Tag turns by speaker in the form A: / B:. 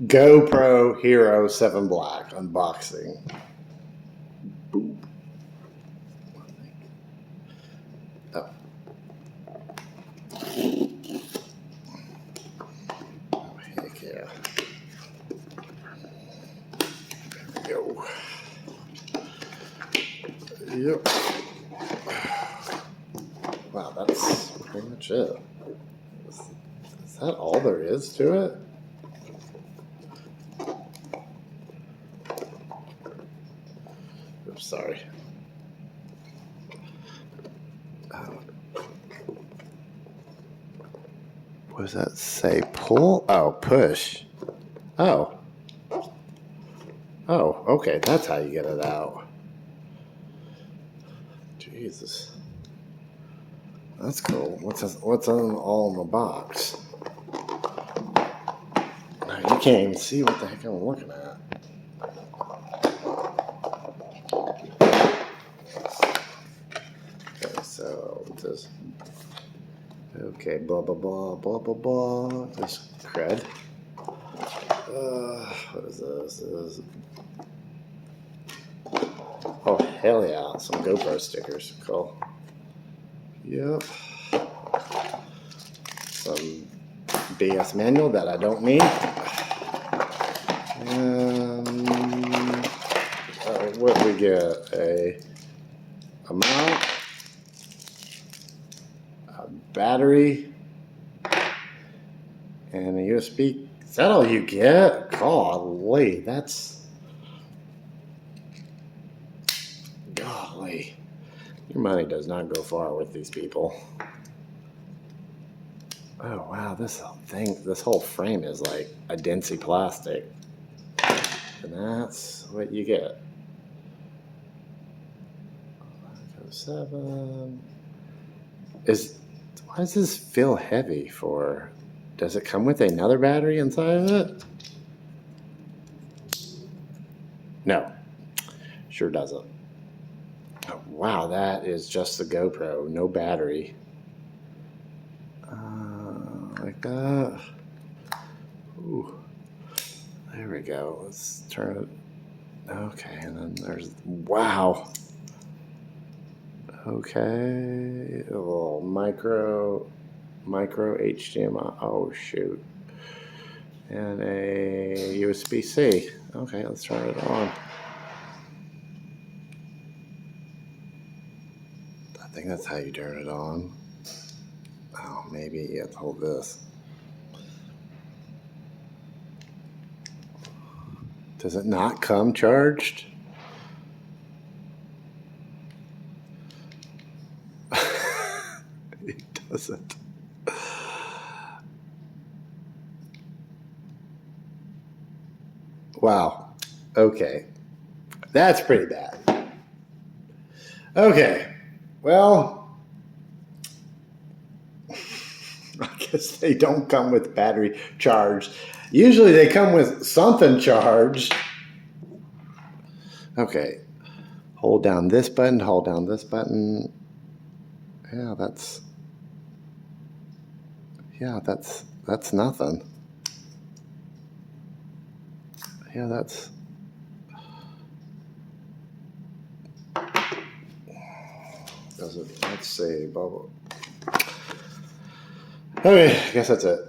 A: GoPro Hero 7 Black unboxing. Boop. Oh. Oh, heck yeah. There we go. Yep. Wow, that's pretty much it. Is that all there is to it? Oops, sorry. What does that say? Pull? Oh, push. Oh. Oh, okay. That's how you get it out. Jesus. That's cool. What's all in the box? Now, you can't even see what the heck I'm looking at. Okay, so this. Okay, blah blah blah blah blah blah. This cred. What is this? Oh hell yeah! Some GoPro stickers. Cool. Yep. Some BS manual that I don't need. And what we get? A mount, a battery, and a USB. Is that all you get? Golly, golly. Your money does not go far with these people. Oh wow, this whole frame is like a Densey plastic. And that's what you get. 7. Why does this feel heavy for? Does it come with another battery inside of it? No, sure doesn't. Oh, wow, that is just the GoPro, no battery. Like that. Ooh, there we go. Let's turn it. Okay, and then there's, wow. Okay, a little micro HDMI. Oh shoot, and a USB-C. Okay, let's turn it on. I think that's how you turn it on. Oh, maybe you have to hold this. Does it not come charged? It doesn't. Wow. Okay. That's pretty bad. Okay. Well, I guess they don't come with battery charged. Usually they come with something charged. Okay. Hold down this button, hold down this button. Yeah, that's nothing. Yeah, that's does it, let's see, bubble. Okay, I guess that's it.